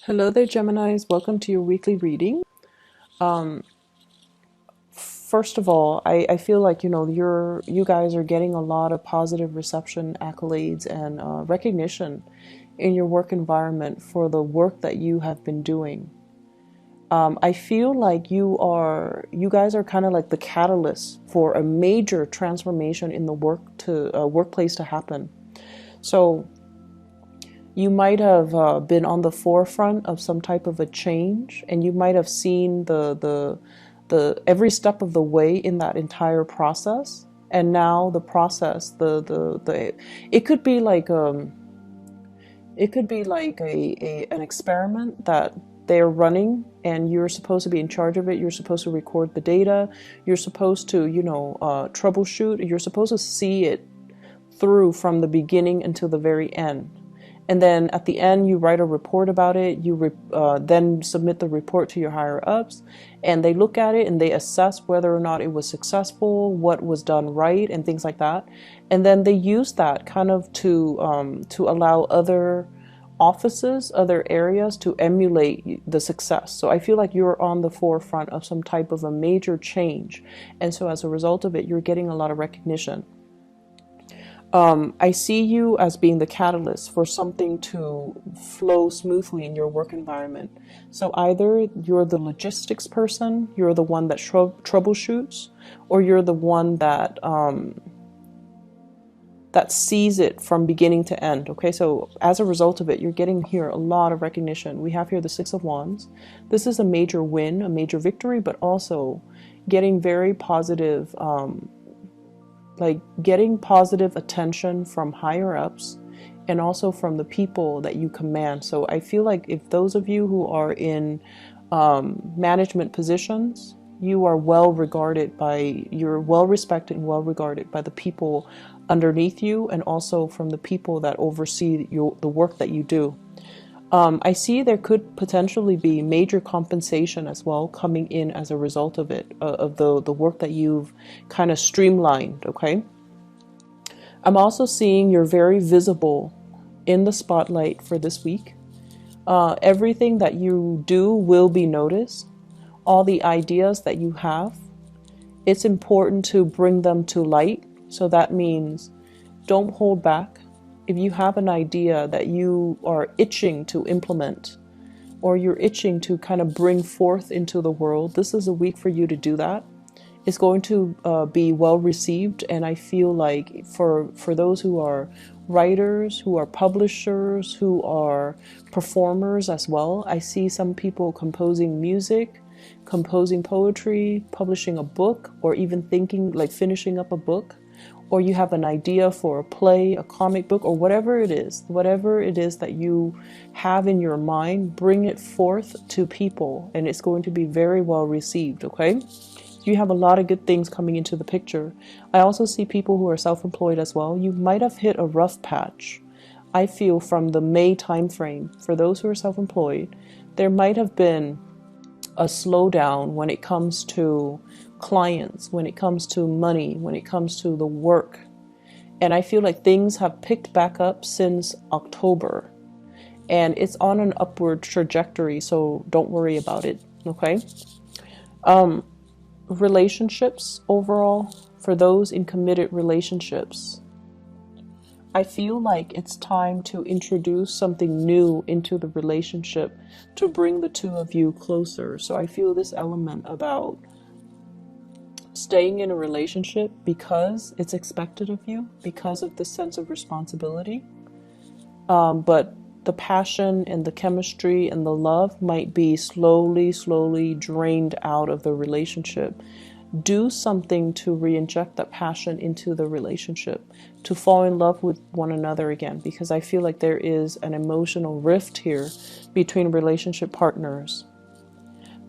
Hello there, Geminis. Welcome to your weekly reading. First of all, I feel like you guys are getting a lot of positive reception, accolades, and recognition in your work environment for the work that you have been doing. I feel like you guys are kind of like the catalyst for a major transformation in the workplace to happen. So you might have been on the forefront of some type of a change, and you might have seen the every step of the way in that entire process. And now the process, the it could be like an experiment that they're running, and you're supposed to be in charge of it. You're supposed to record the data. You're supposed to troubleshoot. You're supposed to see it through from the beginning until the very end. And then at the end, you write a report about it. You then submit the report to your higher ups, and they look at it and they assess whether or not it was successful, what was done right, and things like that. And then they use that kind of to allow other offices, other areas to emulate the success. So I feel like you're on the forefront of some type of a major change, and so as a result of it, you're getting a lot of recognition. I see you as being the catalyst for something to flow smoothly in your work environment. So either you're the logistics person, you're the one that troubleshoots, or you're the one that sees it from beginning to end. Okay, so as a result of it, you're getting here a lot of recognition. We have here the Six of Wands. This is a major win, a major victory, but also getting very positive. Like getting positive attention from higher ups and also from the people that you command. So I feel like if those of you who are in management positions, you're well respected and well regarded by the people underneath you, and also from the people that oversee the work that you do. I see there could potentially be major compensation as well coming in as a result of it, of the work that you've kind of streamlined, okay? I'm also seeing you're very visible in the spotlight for this week. Everything that you do will be noticed. All the ideas that you have, it's important to bring them to light. So that means don't hold back. If you have an idea that you are itching to implement, or you're itching to kind of bring forth into the world, this is a week for you to do that. It's going to be well received, and I feel like for those who are writers, who are publishers, who are performers as well, I see some people composing music, composing poetry, publishing a book, or even thinking like finishing up a book. Or you have an idea for a play, a comic book, or whatever it is that you have in your mind, bring it forth to people, and it's going to be very well received, okay? You have a lot of good things coming into the picture. I also see people who are self-employed as well. You might have hit a rough patch. I feel from the May time frame, for those who are self-employed, there might have been a slowdown when it comes to clients, when it comes to money, when it comes to the work. And I feel like things have picked back up since October, and it's on an upward trajectory, so don't worry about it, okay? Relationships overall, for those in committed relationships, I feel like it's time to introduce something new into the relationship to bring the two of you closer. So I feel this element about staying in a relationship because it's expected of you, because of the sense of responsibility. But the passion and the chemistry and the love might be slowly drained out of the relationship. Do something to re-inject that passion into the relationship, to fall in love with one another again, because I feel like there is an emotional rift here between relationship partners.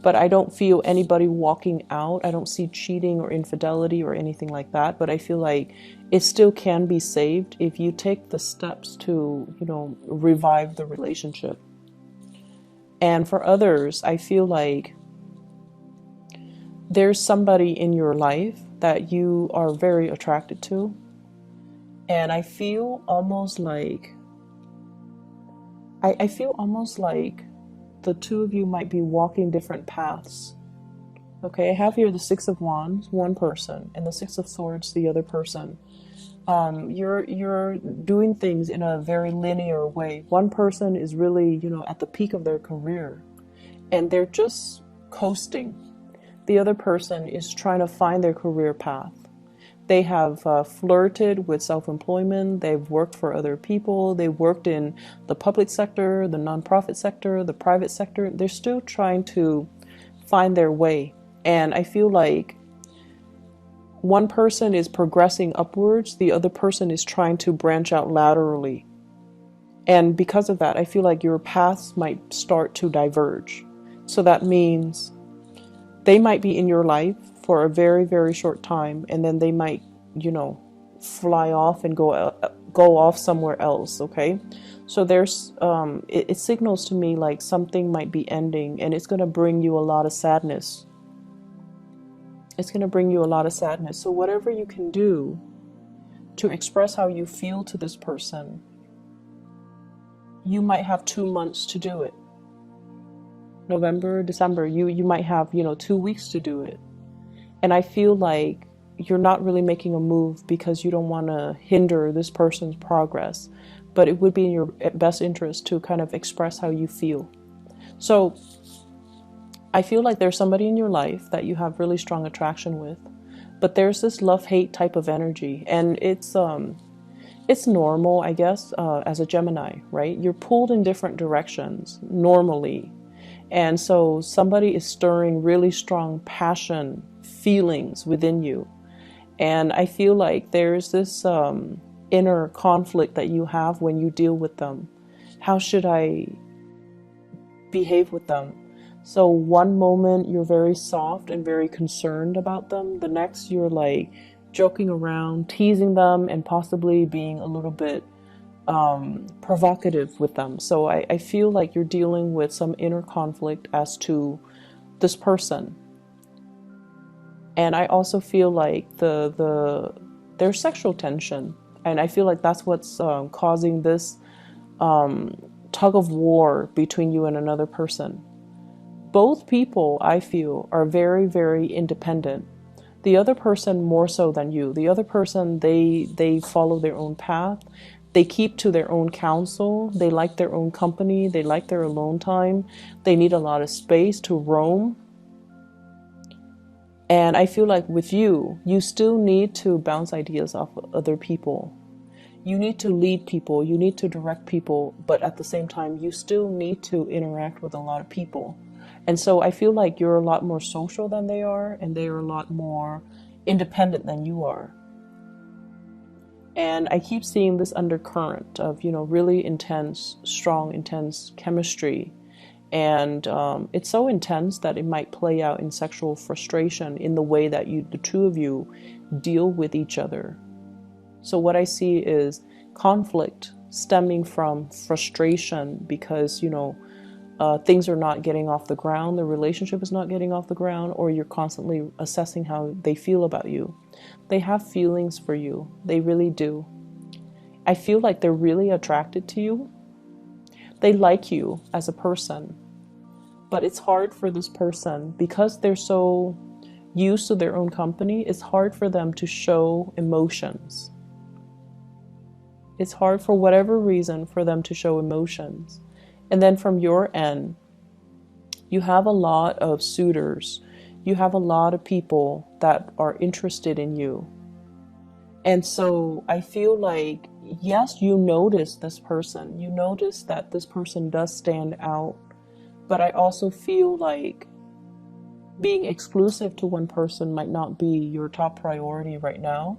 But I don't feel anybody walking out. I don't see cheating or infidelity or anything like that. But I feel like it still can be saved if you take the steps to, revive the relationship. And for others, I feel like there's somebody in your life that you are very attracted to. And I feel almost like the two of you might be walking different paths. Okay, I have here the Six of Wands, one person, and the Six of Swords, the other person. You're doing things in a very linear way. One person is really, at the peak of their career, and they're just coasting. The other person is trying to find their career path. They have flirted with self-employment. They've worked for other people. They worked in the public sector, the nonprofit sector, the private sector. They're still trying to find their way. And I feel like one person is progressing upwards. The other person is trying to branch out laterally. And because of that, I feel like your paths might start to diverge. So that means they might be in your life for a very, very short time, and then they might, fly off and go off somewhere else. Okay, so there's it signals to me like something might be ending, and it's going to bring you a lot of sadness. It's going to bring you a lot of sadness. So whatever you can do to express how you feel to this person, you might have 2 months to do it. November, December, you might have, 2 weeks to do it. And I feel like you're not really making a move because you don't want to hinder this person's progress, but it would be in your best interest to kind of express how you feel. So I feel like there's somebody in your life that you have really strong attraction with, but there's this love-hate type of energy, and it's normal, I guess, as a Gemini, right? You're pulled in different directions normally. And so somebody is stirring really strong passion, feelings within you. And I feel like there's this inner conflict that you have when you deal with them. How should I behave with them? So one moment you're very soft and very concerned about them. The next you're like joking around, teasing them, and possibly being a little bit provocative with them. So I feel like you're dealing with some inner conflict as to this person. And I also feel like there's sexual tension, and I feel like that's what's causing this tug of war between you and another person. Both people, I feel, are very, very independent. The other person more so than you. The other person, they follow their own path. They keep to their own counsel. They like their own company. They like their alone time. They need a lot of space to roam. And I feel like with you, you still need to bounce ideas off of other people. You need to lead people. You need to direct people. But at the same time, you still need to interact with a lot of people. And so I feel like you're a lot more social than they are, and they are a lot more independent than you are. And I keep seeing this undercurrent of, really intense, strong, intense chemistry. And it's so intense that it might play out in sexual frustration in the way that the two of you deal with each other. So what I see is conflict stemming from frustration because, things are not getting off the ground, the relationship is not getting off the ground, or you're constantly assessing how they feel about you. They have feelings for you. They really do. I feel like they're really attracted to you. They like you as a person. But it's hard for this person, because they're so used to their own company, it's hard for them to show emotions. It's hard for whatever reason for them to show emotions. And then from your end, you have a lot of suitors. You have a lot of people that are interested in you. And so I feel like, yes, you notice this person. You notice that this person does stand out. But I also feel like being exclusive to one person might not be your top priority right now.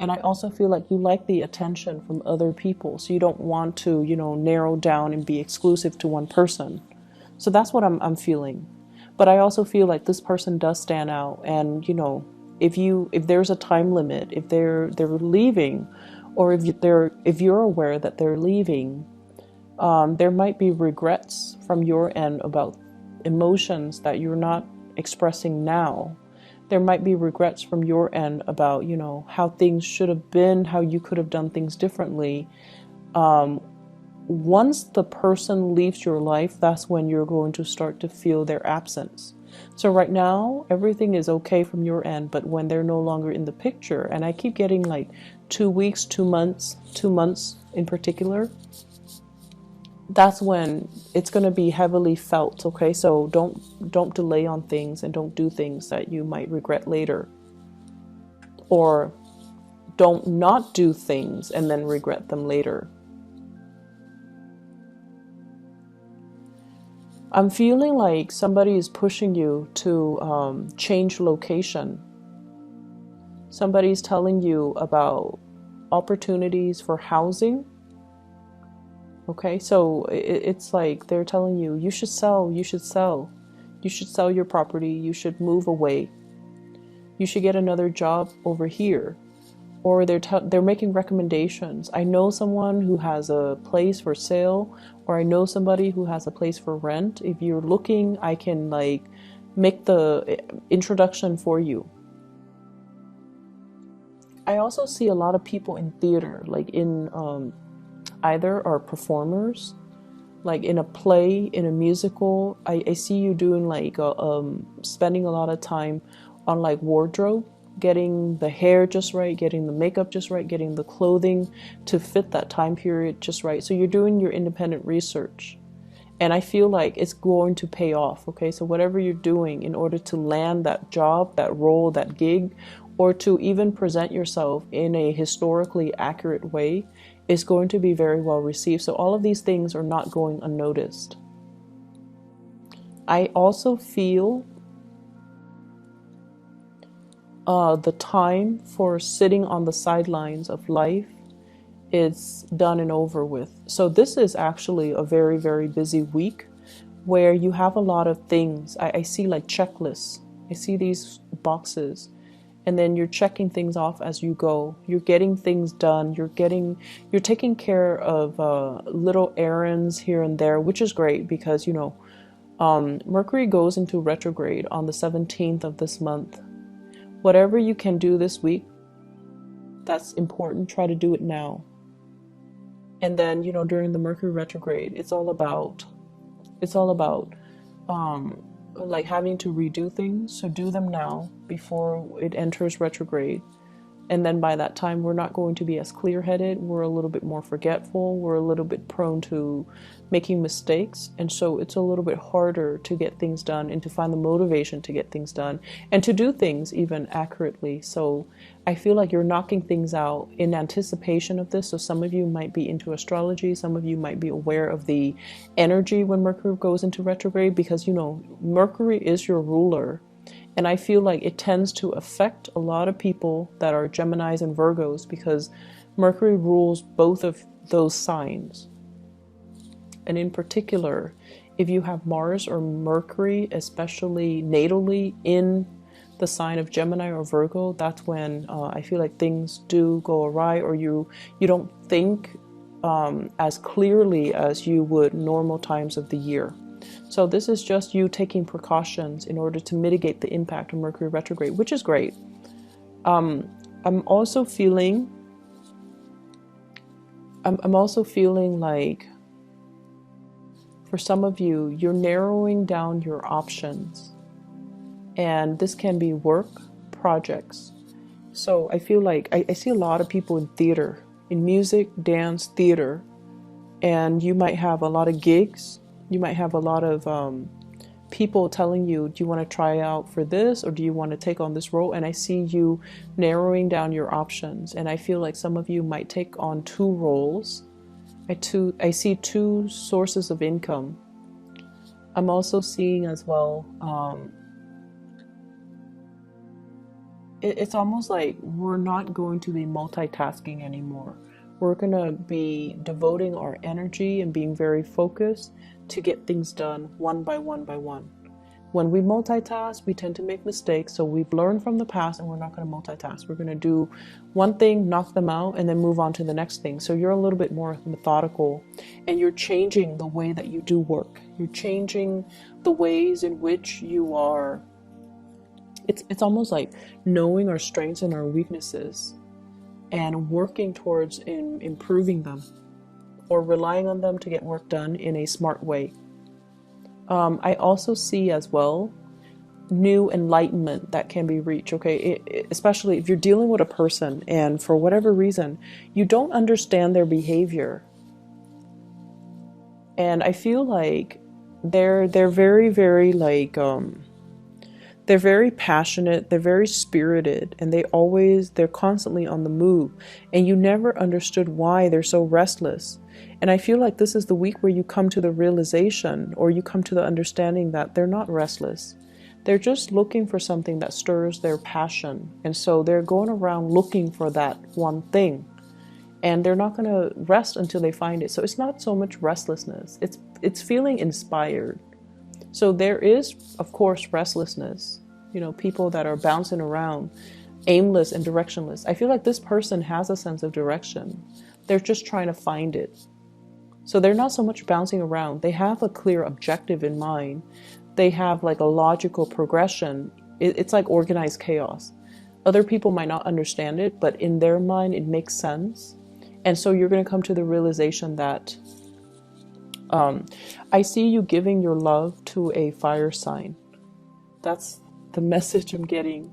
And I also feel like you like the attention from other people. So you don't want to, narrow down and be exclusive to one person. So that's what I'm feeling. But I also feel like this person does stand out. And, if there's a time limit, if they're leaving, or if you're aware that they're leaving, there might be regrets from your end about emotions that you're not expressing now. There might be regrets from your end about, how things should have been, how you could have done things differently, once the person leaves your life, that's when you're going to start to feel their absence. So right now, everything is okay from your end, but when they're no longer in the picture, and I keep getting like 2 weeks, 2 months in particular, that's when it's going to be heavily felt. Okay, so don't delay on things, and don't do things that you might regret later, or don't not do things and then regret them later. I'm feeling like somebody is pushing you to change location. Somebody's telling you about opportunities for housing. Okay, so it's like they're telling you, you should sell, you should sell. You should sell your property, you should move away. You should get another job over here. Or they're making recommendations. I know someone who has a place for sale, or I know somebody who has a place for rent. If you're looking, I can like make the introduction for you. I also see a lot of people in theater, like in either are performers, like in a play, in a musical. I see you doing like spending a lot of time on like wardrobe, getting the hair just right, getting the makeup just right, getting the clothing to fit that time period just right. So you're doing your independent research, and I feel like it's going to pay off. Okay, so whatever you're doing in order to land that job, that role, that gig, or to even present yourself in a historically accurate way is going to be very well received. So all of these things are not going unnoticed. I also feel the time for sitting on the sidelines of life is done and over with. So this is actually a very, very busy week where you have a lot of things. I see like checklists. I see these boxes, and then you're checking things off as you go. You're getting things done. You're taking care of little errands here and there, which is great because, you know, Mercury goes into retrograde on the 17th of this month. Whatever you can do this week, that's important. Try to do it now. And then, you know, during the Mercury retrograde, it's all about like having to redo things. So do them now before it enters retrograde. And then by that time, we're not going to be as clear-headed. We're a little bit more forgetful. We're a little bit prone to making mistakes. And so it's a little bit harder to get things done and to find the motivation to get things done and to do things even accurately. So I feel like you're knocking things out in anticipation of this. So some of you might be into astrology. Some of you might be aware of the energy when Mercury goes into retrograde because, you know, Mercury is your ruler. And I feel like it tends to affect a lot of people that are Geminis and Virgos because Mercury rules both of those signs. And in particular, if you have Mars or Mercury, especially natally in the sign of Gemini or Virgo, that's when I feel like things do go awry, or you don't think as clearly as you would normal times of the year. So this is just you taking precautions in order to mitigate the impact of Mercury retrograde, which is great. I'm also feeling like for some of you, you're narrowing down your options, and this can be work, projects. So I feel like I see a lot of people in theater, in music, dance, theater, and you might have a lot of gigs. You might have a lot of people telling you, do you want to try out for this, or do you want to take on this role? And I see you narrowing down your options. And I feel like some of you might take on 2 roles. I see 2 sources of income. I'm also seeing as well, it's almost like we're not going to be multitasking anymore. We're going to be devoting our energy and being very focused to get things done one by one by one. When we multitask, we tend to make mistakes. So we've learned from the past, and we're not going to multitask. We're going to do one thing, knock them out, and then move on to the next thing. So you're a little bit more methodical, and you're changing the way that you do work. You're changing the ways in which you are. It's almost like knowing our strengths and our weaknesses and working towards improving them. or relying on them to get work done in a smart way. I also see as well new enlightenment that can be reached, okay? Especially if you're dealing with a person and for whatever reason you don't understand their behavior, and I feel like they're very, very like they're very passionate, they're very spirited, and they're constantly on the move, and you never understood why they're so restless. And I feel like this is the week where you come to the realization, or you come to the understanding that they're not restless. They're just looking for something that stirs their passion. And so they're going around looking for that one thing. And they're not going to rest until they find it. So it's not so much restlessness. It's feeling inspired. So there is, of course, restlessness. You know, people that are bouncing around, aimless and directionless. I feel like this person has a sense of direction. They're just trying to find it. So they're not so much bouncing around. They have a clear objective in mind. They have like a logical progression. It's like organized chaos. Other people might not understand it, but in their mind, it makes sense. And so you're going to come to the realization that I see you giving your love to a fire sign. That's the message I'm getting.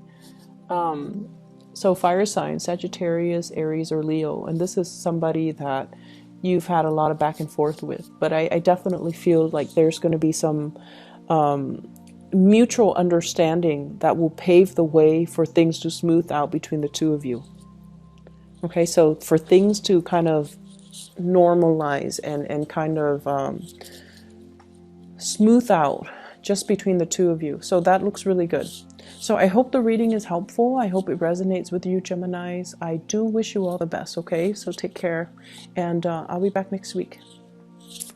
So fire signs, Sagittarius, Aries, or Leo. And this is somebody that you've had a lot of back and forth with. But I definitely feel like there's going to be some mutual understanding that will pave the way for things to smooth out between the two of you. Okay, so for things to kind of normalize and kind of smooth out just between the two of you. So that looks really good. So I hope the reading is helpful. I hope it resonates with you, Geminis. I do wish you all the best, okay? So take care, and I'll be back next week.